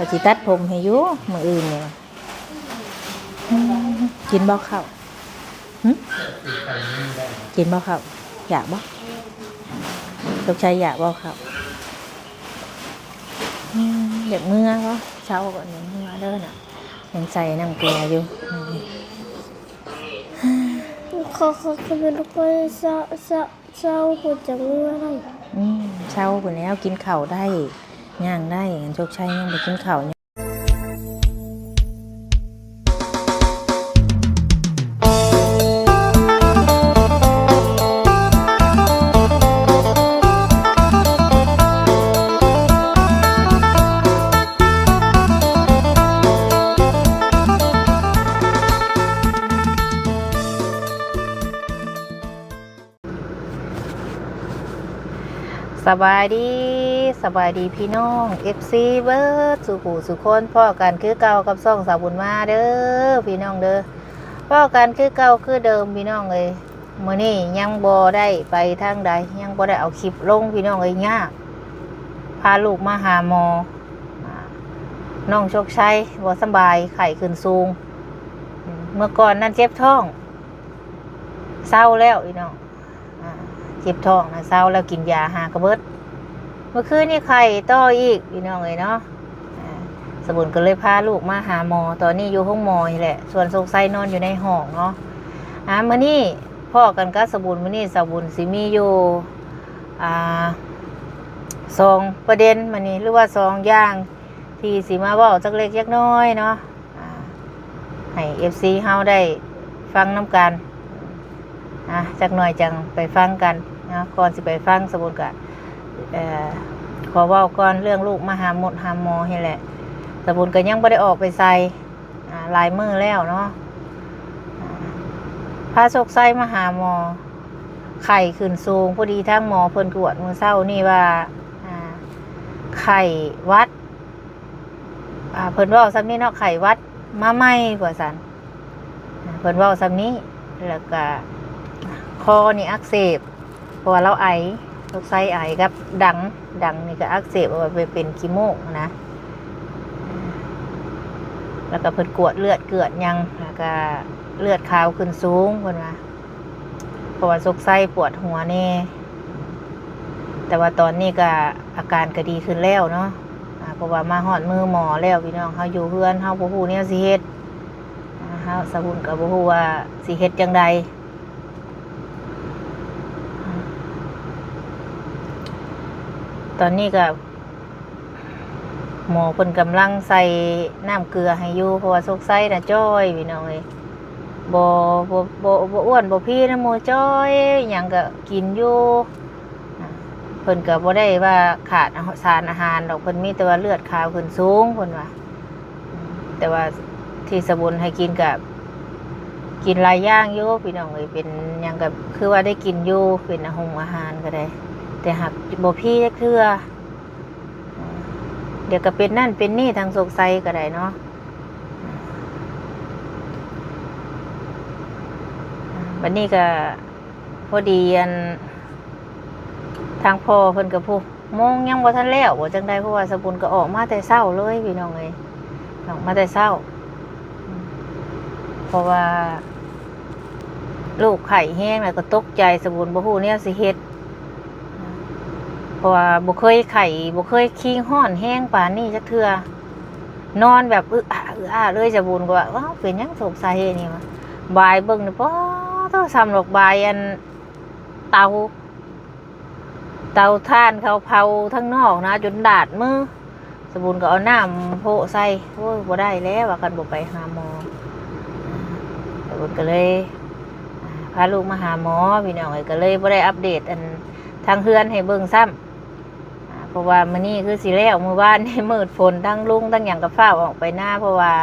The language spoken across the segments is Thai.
ก็สิตัดผมให้อยู่มื้ออื่นเนี่ยกินบ่ข้าวกินบ่ข้าวอยากบ่ลูกชายอยากบ่ข้าวเด็กเมื่อบ่เช้าก่อนเมื่อเด้อน่ะยังใส่น้ำเกลืออยู่เขาเป็นคนเศร้าปวดจังเลย เช้าพุ่นแล้วกินข้าวได้ย่างได้โชคชัยยังไปกินข้าวสบายดีพี่น้อง FC เบิร์ดสุขูสุคนพ่อกันคือเก่ากับซ่องสาวบุญมาเด้อพี่น้องเด้อพ่อกันคือเก่าคือเดิมพี่น้องเลยมื้อนี้ยังบ่ได้ไปทางใดยังบ่ได้เอาคลิปลงพี่น้องเลยยากพาลูกมาหาหมอน้องโชคชัยบ่สบายไข้ขึ้นสูงเมื่อก่อนนั่นเจ็บท้องเศร้าแล้วพี่น้องเจ็บท้องนะเศร้าแล้วกินยาหากระเบิดเมื่อคืนนี่ไข่ต่ออีกพี่น้องเลยเนาะสมุนก็เลยพาลูกมาหาหมอตอนนี้อยู่ห้องหมอนี่แหละส่วนโศกไส้นอนอยู่ในห้องเนาะมื้อนี้พ่อกันก็สมุนมื้อนี้สมุนสิมีอยู่สองประเด็นมื้อนี้หรือว่าสองอย่างที่สิมาเว้าจักเล็กจักน้อยเนาะให้ FC เฮาได้ฟังน้ำกันจักหน่อยจังไปฟังกันนะก่อนสิไปฟังสมุนกะขอเว้าก่อนเรื่องลูกมาหาหมดหาหมอนี่แหละสมุนก็ยังไม่ได้ออกไปใส่ลายมือแล้วเนาะพาโชคไส้มาหาหมอไข่ขึ้นสูงพอดีทั้งหมอเพิ่นตรวจมื้อเช้านี่ว่าไข่วัดเพิ่นเว้าซ้ำนี้เนาะไข่วัดมาใหม่กว่าซั่นเพิ่นเว้าซ้ำนี้แล้วก็คอนี่อักเสบเพราะว่าเราไอโรคไส้ไอครับดังนี่ก็อักเสบเอาไปเป็นขี้มูกนะแล้วก็เพิ่นกวดเลือดเกิดยังแล้วก็เลือดขาวขึ้นสูงเพิ่นว่าเพราะว่าโรคไส้ปวดหัวนี่แต่ว่าตอนนี้ก็อาการก็ดีขึ้นแล้วเนาะเพราะว่ามาฮอดมือหมอแล้วพี่น้องเฮาอยู่เฮือนเฮาบ่ฮู้แนวสิเฮ็ดเฮาสะบุญก็บ่ฮู้ว่าสิเฮ็ดจังใดตอนนี้ก็หมอเพิ่นกำลังใส่น้ำเกลือให้อยู่เพราะว่าโรคไส้น่ะจ้อยพี่น้องเอ้ยบ่อ้วนบ่พี่นะหมูจ้อยหยังก็กินอยู่เพิ่นก็บ่ได้ว่าขาดสารอาหารดอกเพิ่นมีแต่ว่าเลือดขาวขึ้นสูงเพิ่นว่าแต่ว่าที่สมุนให้กินก็กินหลายอย่างอยู่พี่น้องเอ้ยเป็นหยังก็คือว่าได้กินอยู่เป็นอาหารก็ได้แต่หากบ่พี่จักเทื่อเดี๋ยวก็เป็นนั่นเป็นนี่ทางโศกไซก็ได้เนาะวันนี้ก็พอดีทางพ่อเพิ่นก็พูดมงยังบ่ทันแล้วบ่จังได๋เพราะว่าสบุญก็ออกมาแต่เช้าเลยพี่น้องเอ้ยออกมาแต่เช้าเพราะว่าลูกไข้แห้งแล้วก็ตกใจสบุญบ่ฮู้แนวสิเฮ็ดเพราะว่าบ่เคยไข่บ่เคยขี้ห้อนแห้งปานนี้จักเทื่อนอนแบบอ้าเลยจะบุญก็ว่าว้าวเป็นหยังโศกสาเหตุนี่มาบายเบิ่งนี่พอต้องซ้ำดอกบายเตาถ่านเขาเผาทั้งนอกนะจนดาดมือสบุญก็เอาน้ำโพะใส่โอ้ยบ่ได้แล้วว่ากันบ่ไปหาหมอสบุญก็เลยพาลูกมาหาหมอพี่น้องก็เลยบ่ได้อัปเดตทางเฮือนให้เบิ่งซ้ำเพราะว่ามื้อนี้คือสิแล้วมื้อวานนี่มืดฝนทั้งลุงทั้งหยังก็ฟ้าวออกไปหน้าเพราะว่า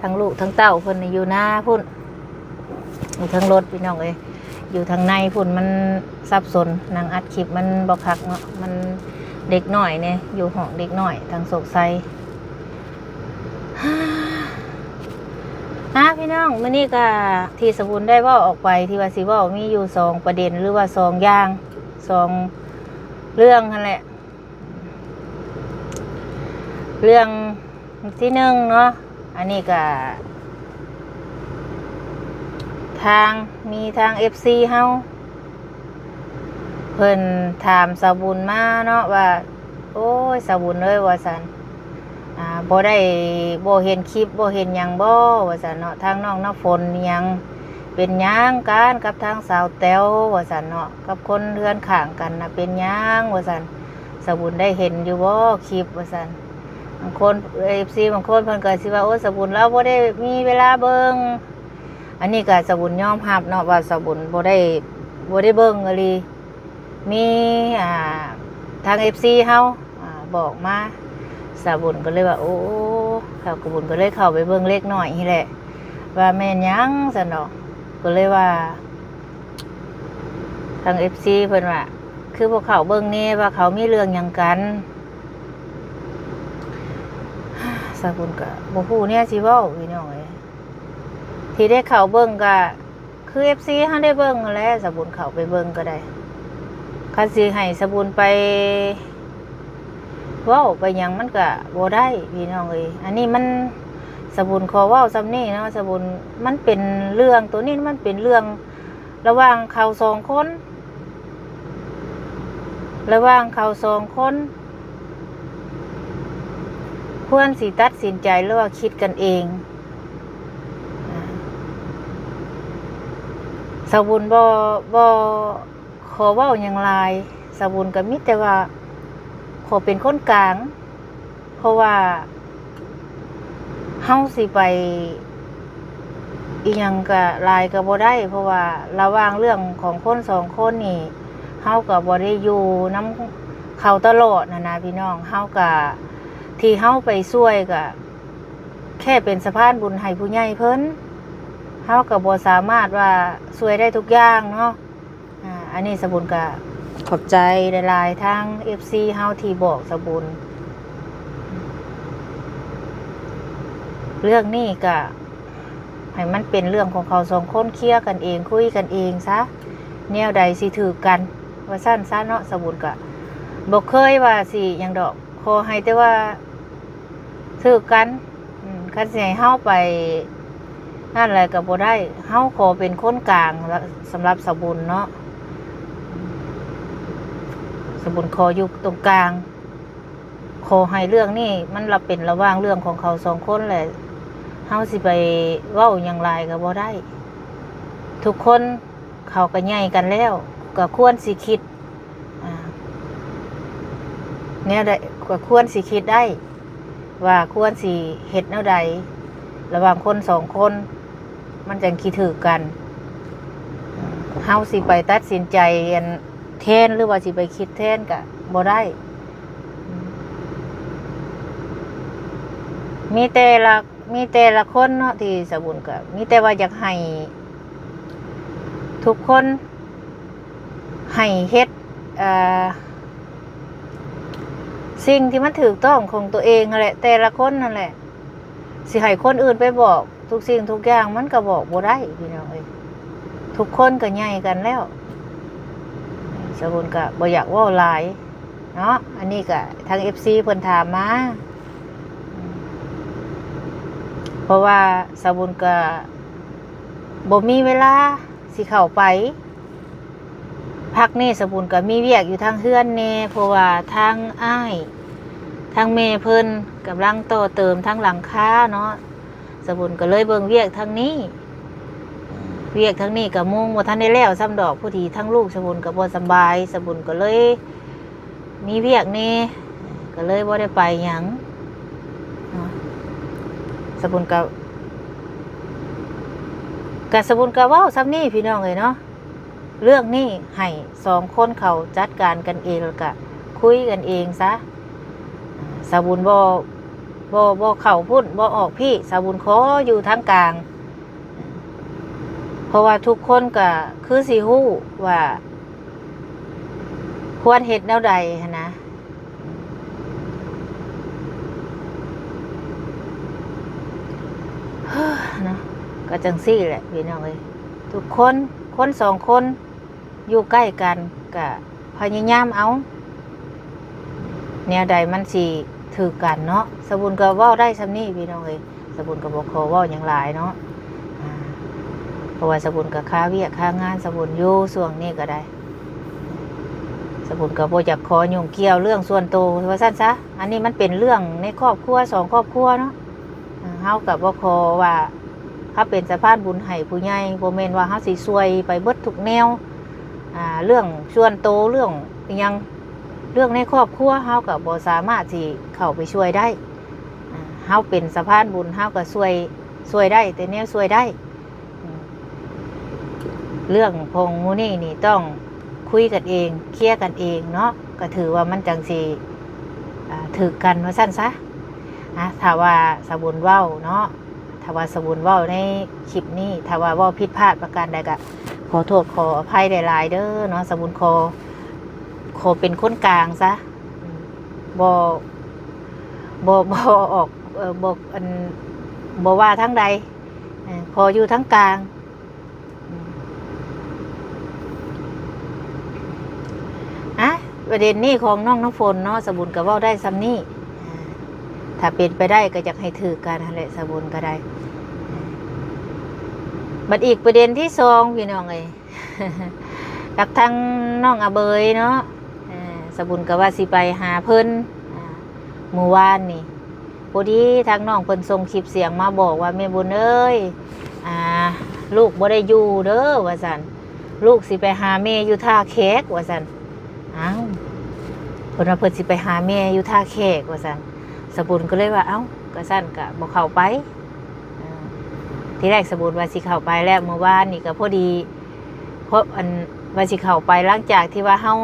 ทั้งลูกทั้งเต้าเพิ่นอยู่หน้าพุ่นอยู่ทั้งรถพี่น้องเอ้ยอยู่ทางในพุ่นมันสับสนนางอัดคลิปมันบ่คักเนาะมันเด็กน้อยเนี่ยอยู่ห้องเด็กน้อยทางโศกไซพี่น้องมื้อนี้ก็ที่สบุญได้เว้าออกไปที่ว่าสิเว้ามีอยู่2ประเด็นหรือว่า2อย่าง2เรื่องนั่นแหละเรื่อง ที่หนึ่งเนาะอันนี้ก็มีทาง FC เฮาเพิ่นถามสาวบุญมาเนาะว่าโอ้ยสาวบุญเอ้ยว่าซั่นบ่ได้บ่เห็นคลิปบ่เห็นหยังบ่ว่าซั่นเนาะทางน้องน้ำฝนหยังเป็นหยังกันกับทางสาวแต้วว่าซั่นเนาะกับคนเรือนข้างกันน่ะเป็นหยังว่าซั่นสาวบุญได้เห็นอยู่บ่คลิปว่าซั่นบางคน FC บางคนเพิ่นก็สิว่าโอ้สาวบุญเราบ่ได้มีเวลาเบิ่งอันนี้ก็สาวบุญยอมรับเนาะว่าสาวบุญบ่ได้เบิ่งอีหลีมีทาง FC เฮาบอกมาสาวบุญก็เลยว่าโอ้ข้าวกบุญก็เลยเข้าไปเบิ่งเล็กน้อยนี่แหละว่าแม่นหยังซั่นเนาะก็เลยว่าทาง FC เพิ่นว่าคือพวกเขาเบิ่งแน่ว่าเขามีเรื่องหยังกันสาวบุญก็บ่ฮู้แน่สิเว้าพี่น้องเอ้ยที่ได้เข้าเบิ่งก็คือ FC เฮาได้เบิ่งนั่นแหละสาวบุญเข้าไปเบิ่งก็ได้คันสิให้สาวบุญไปเว้าไปหยังมันก็บ่ได้พี่น้องเอ้ยอันนี้มันสาวบุญขอเว้าซ้ำนี้เนาะสาวบุญมันเป็นเรื่องตัวนี้มันเป็นเรื่องระหว่างเขาสองคนควรสิตัดสินใจหรือว่าคิดกันเองสาวบุญบ่ขอเว้าหยังหลายสาวบุญก็มีแต่ว่าขอเป็นคนกลางเพราะว่าเฮาสิไปอีหยังก็หลายก็บ่ได้เพราะว่าระหว่างเรื่องของคนสองคนนี่เฮาก็บ่ได้อยู่นำเขาตลอดนะพี่น้องเฮาก็ที่เฮาไปช่วยก็แค่เป็นสะพานบุญให้ผู้ใหญ่เพิ่นเฮาก็บ่สามารถว่าช่วยได้ทุกอย่างเนาะอันนี้สบุญก็ขอบใจหลายๆทาง FC เฮาที่บอกสบุญเรื่องนี้ก็ให้มันเป็นเรื่องของเขาสองคนเคลียร์กันเองคุยกันเองซะแนวใดสิถือกันว่าสั้นซะเนาะสบุญก็บ่เคยว่าสิหยังดอกขอให้แต่ว่าถือกันคันสิให้เฮาไปนั่นแหละก็บ่ได้เฮาขอเป็นคนกลางสำหรับสบุญเนาะสบุญขออยู่ตรงกลางขอให้เรื่องนี้มันเป็นระหว่างเรื่องของเขาสองคนแหละเฮาสิไปเว้าหยังหลายก็บ่ได้ทุกคนเขาก็ใหญ่กันแล้วก็ควรสิคิดเนี่ยได้ก็ควรสิคิดได้ว่าควรสิเฮ็ดแนวใดระหว่างคนสองคนมันจังคิดถือกันเฮาสิไปตัดสินใจแทนหรือว่าสิไปคิดแทนก็บ่ได้มีแต่ละคนเนาะที่สบุญก็มีแต่ว่าอยากให้ทุกคนให้เฮ็ดสิ่งที่มันถูกต้องของตัวเองนั่นแหละแต่ละคนนั่นแหละสิให้คนอื่นไปบอกทุกสิ่งทุกอย่างมันก็บอกบ่ได้พี่น้องเอ้ยทุกคนก็ใหญ่กันแล้วสบุญก็บ่อยากเว้าหลายเนาะอันนี้ก็ทาง FC เพิ่นถามมาเพราะว่าสบุญก็บ่มีเวลาสิเข้าไปพักนี้สบุญก็มีเวียกอยู่ทางเฮือนแน่เพราะว่าทางอ้ายทางแม่เพิ่นกำลังต่อเติมทางหลังคาเนาะสบุญก็เลยเบิ่งเวียกทางนี้เวียกทางนี้ก็มุ่งบ่ทันได้แล้วซ้ำดอกผู้ที่ทั้งลูกสบุญก็บ่สบายสบุญก็เลยมีเวียกนี่ก็เลยบ่ได้ไปหยังสบุญก็สบุญก็เว้าซ้ำนี้พี่น้องเอ้ยเนาะเรื่องนี้ให้สองคนเขาจัดการกันเองแล้วก็คุยกันเองซะสบุญบ่เข้าพุ่นบ่ออกพี่สบุญขออยู่ทางกลางเพราะว่าทุกคนก็คือสิฮู้ว่าควรเฮ็ดแนวใดนะเนาะก็จังซี่แหละพี่น้องเอ้ยทุกคนสองคนอยู่ใกล้กันก็พยายามเอาแนวใดมันสิ ถือกันเนาะสบุญก็เว้าได้ซ้ำนี้พี่น้องเอ้ยสบุญก็บ่ขอเว้าหยังหลายเนาะเพราะว่าสบุญก็ค่าเวียกค่างานสบุญอยู่ช่วงนี้ก็ได้สบุญก็บ่อยากขอยุ่งเกี่ยวเรื่องส่วนตัวว่าซั่นซะอันนี้มันเป็นเรื่องในครอบครัว2ครอบครัวเนาะเฮาก็บ่ขอว่าเฮาเป็นสะพานบุญให้ผู้ใหญ่บ่แม่นว่าเฮาสิช่วยไปเบิดทุกแนวเรื่องส่วนตัวเรื่องอิหยังเรื่องในครอบครัวเฮาก็บ่สามารถสิเข้าไปช่วยได้เฮาเป็นสะพานบุญเฮาก็ช่วยได้แต่แนวช่วยได้เรื่องพงมูนี่ต้องคุยกันเองเคลียร์กันเองเนาะก็ถือว่ามันจังสิถือกันว่าสั้นซะถ้าว่าสบุญเว้าเนาะถ้าว่าสบุญเว้าในคลิปนี้ถ้าว่าเว้าผิดพลาดประการใดก็ขอโทษขออภัยหลายๆเด้อเนาะสบุญขอเป็นคนกลางซะบ่ออกบ่ว่าทั้งใดขออยู่ทั้งกลางประเด็นนี้ของน้องน้ำฝนเนาะสบุญก็เว้าได้ซ้ำนี้ถ้าเป็นไปได้ก็อยากให้ถือกันนั่นแหละสบุญก็ได้บัดอีกประเด็นที่2พี่น้องเอ้ยกับทางน้องอาเบยเนาะสบุญก็ว่าสิไปหาเพิ่นเมื่อวานนี่พอดีทางน้องเพิ่นส่งคลิปเสียงมาบอกว่าแม่บุญเอ้ยลูกบ่ได้อยู่เด้อว่าซั่นลูกสิไปหาแม่อยู่ท่าแขกว่าซั่นอ้าวเพิ่นว่าเพิ่นสิไปหาแม่อยู่ท่าแขกว่าซั่นสบุญก็เลยว่าเอ้าก็ซั่นก็บ่เข้าไปที่แรกสบุญว่าสิเข้าไปแล้วเมื่อวานนี่ก็พอดีเพราะว่าสิเข้าไปหลังจากที่ว่าเฮา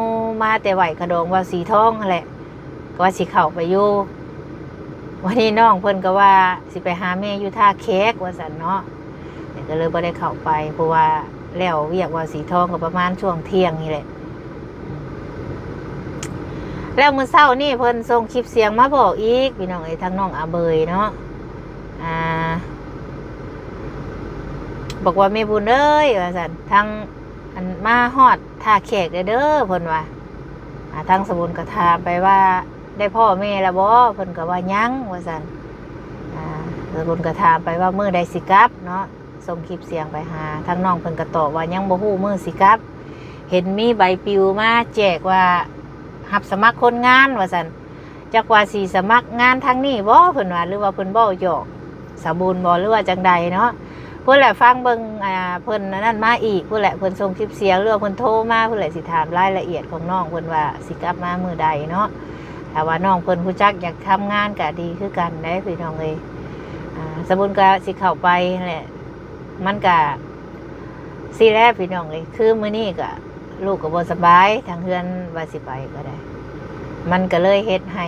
มาแต่ไหวกระดองว่าสีทองนั่นแหละก็ว่าสิเข้าไปอยู่วันนี้น้องเพิ่นก็ว่าสิไปหาแม่อยู่ท่าแขกว่าซั่นเนาะก็เลยบ่ได้เข้าไปเพราะว่าแล้วเรียกว่าสีทองก็ประมาณช่วงเที่ยงนี่แหละแล้วมื้อเช้านี่เพิ่นส่งคลิปเสียงมาบอกอีกพี่น้องเอ้ยทางน้องอาเบยเนาะบอกว่าแม่บุญเอ้ยว่าซั่นทางมาฮอดท่าแขกเด้อเพิ่นว่าทางสบุญก็ถามไปว่าได้พ่อแม่แล้วบ่เพิ่นก็ว่ายังว่าซั่นสบุญก็ถามไปว่ามื้อใดสิกลับเนาะส่งคลิปเสียงไปหาทางน้องเพิ่นก็ตอบว่ายังบ่ฮู้มื้อสิกลับเห็นมีใบปลิวมาแจกว่ารับสมัครคนงานว่าซั่นจักว่าสิสมัครงานทางนี้บ่เพิ่นว่าหรือว่าเพิ่นเว้าหยอกสบุญบ่หรือว่าจังใดเนาะเพิ่นแหละฟังเบิ่งเพิ่นนั่นมาอีกเพิ่นแหละเพิ่นส่งคลิปเสียงหรือว่าเพิ่นโทรมาเพิ่นแหละสิถามรายละเอียดของน้องเพิ่นว่าสิกลับมามื้อใดเนาะถ้าว่าน้องเพิ่นรู้จักอยากทำงานก็ดีคือกันได้พี่น้องเอ้ยสบุญก็สิเข้าไปนั่นแหละมันก็สิแลพี่น้องเอ้ยคือมื้อนี้ก็ลูกก็บ่สบายทางเฮือนว่าสิไปก็ได้มันก็เลยเฮ็ดให้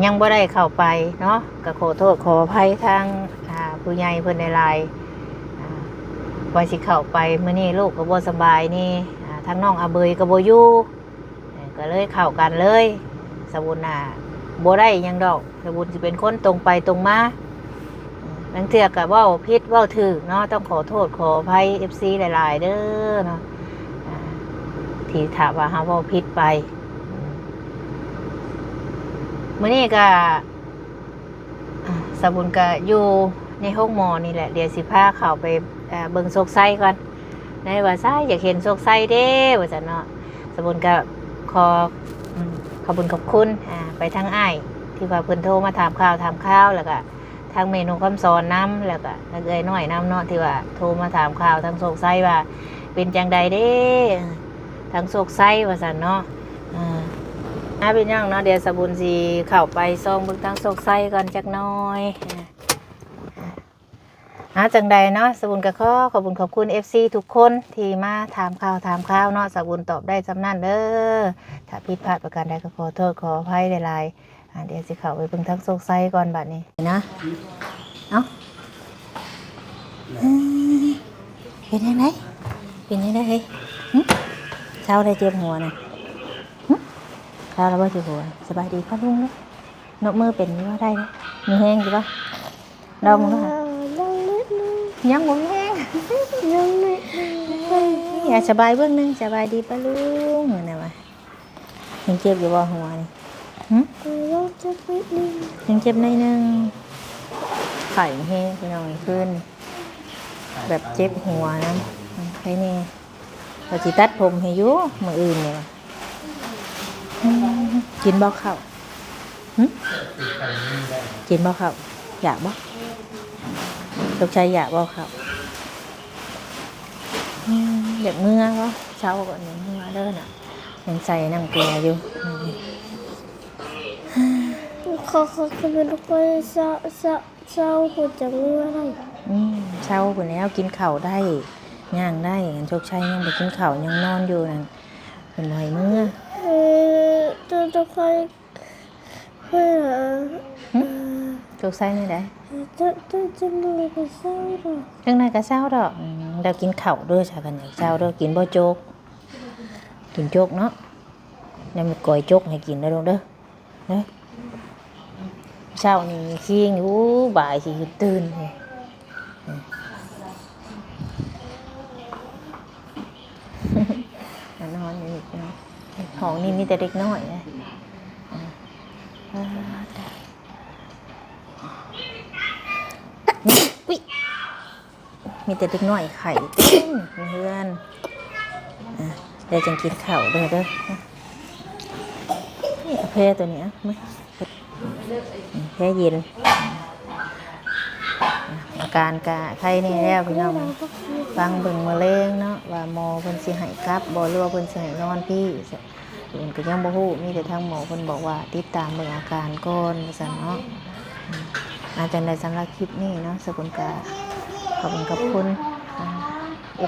ยังบ่ได้เข้าไปเนาะก็ขอโทษขออภัยทางผู้ใหญ่เพิ่นในไลน์ว่าสิเข้าไปมื้อนี้ลูกก็บ่สบายนี่ทางน้องอาเบยก็บ่อยู่ก็เลยเข้ากันเลยสบุญบ่ได้หยังดอกสบุญสิเป็นคนตรงไปตรงมาบางเทื่อก็เว้าผิดเว้าถูกเนาะต้องขอโทษขออภัย FC หลายๆเด้อเนาะที่ถามว่าเฮาเว้าผิดไปมื้อนี้ก็สบุญก็อยู่ในห้องหมอนี่แหละเดี๋ยวสิพาเข้าไปเบิ่งโศกไส้ก่อนในว่าไส้อยากเห็นโศกไส้เด้ว่าซั่นเนาะสบุญก็ขอบคุณไปทางอ้ายที่ว่าเพิ่นโทรมาถามข่าวแล้วก็ทางเมนูคำสอนน้ำแล้วก็เอ้ยน้อยน้ำเนาะที่ว่าโทรมาถามข่าวทางโศกไส้ว่าเป็นจังใดเด้ทางโศกไส้ว่าซั่นเนาะเป็นยังเนาะเดี๋ยวสบุญสิเข้าไปซองเบิ่งทางโศกไส้ก่อนจักหน่อยจังใดเนาะสบุญก็ขอบคุณ FC ทุกคนที่มาถามข่าวเนาะสบุญตอบได้จำนั่นเด้อถ้าผิดพลาดประการใดก็ขอโทษขออภัยหลายๆเดี๋ยวสิเข้าไปเบิ่งทางโศกไส้ก่อนบัดนี้นะเป็นยังไงเฮ้ยเช้าได้เจ็บหัวน่ะเช้าแล้วบ่เจ็บหัวสบายดีป่ะลุงเนาะนกมือเป็นว่าได้นะมีแห้งอยู่ป่ะดองมั้งยังบ่แห้งอย่าสบายเบื้องนึงสบายดีป่ะลุงเนี่ยมา ยังเจ็บอยู่บ่หัวนี่หึ เราจะไปนี่ ยังเจ็บในอยนึงไข่แห้งพี่น้องขึ้น แบบเจ็บหัวนะใครนี่เราจิตัดผมให้อยุมืออื่นเนี่ยกินบ่ข้าวหึกินบ่ข้าวอยากบ่ลูกชายอยากบ่ข้าวเด็กเมื่อบ่เช้าก่อนเนี่ยเมื่อเด้อน่ะยังใส่น้ำเกลืออยู่ ขอคือทุกคนเศร้าหัวจะมืออะไร เช้าคนแล้วกินข้าวได้ย่างได้โชคชัยยังไปกินข้าวยังนอนอยู่นั่นเป็นหน่อยเมื่อ ทุกคนเพื่อ โชคชัยนี่ได้ จะมือก็เศร้าหรอ จังไดก็เช้าดอกเรากินข้าวเด้อชากันอย่างเช้าเด้อกินบ่โจกกินโจกเนาะยังมีก้อยโจกให้กินได้ลงเด้อเด้อเช้านี่เคียงอยู่บ่ายสิตื่นเลยนอนอยู่นี่เนาะห้องนี้มีแต่เด็กน้อยนะอุ๊ยมีแต่เด็กน้อยไข่เต็มเพื่อนเดี๋ยวจังกินข้าวเด้อเด้อนี่แพ้ตัวนี้ไหมแพ้เย็นอาการกะไข้นี่แล้วพี่น้องฟังเบิ่งมะเร็งเนาะว่าหมอเพิ่นสิให้กลับบ่หรือว่าเพิ่นสิให้นอนพี่เพิ่นก็ยังบ่ฮู้มีแต่ทางหมอเพิ่นบอกว่าติดตามเบิ่งอาการก่อนว่าซั่นเนาะอาจารย์ได้สำหรับคลิปนี้เนาะสกุลกาขอบคุณ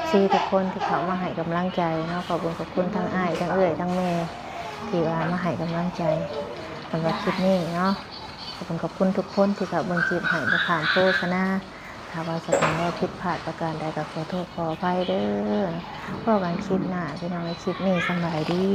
FC ทุกคนที่เขามาให้กำลังใจเนาะขอบคุณทั้งอ้ายทั้งเอื้อยทั้งแม่ที่ว่ามาให้กำลังใจสำหรับคลิปนี้เนาะขอบคุณทุกคนที่เขาเบิ่งคลิปให้บ่ผ่านโฆษณาถ้าว่าสกุลว่าผิดพลาดประการใดก็ขอโทษขออภัยเด้อพบกันคลิปหน้าพี่น้องในคลิปนี้สบายดี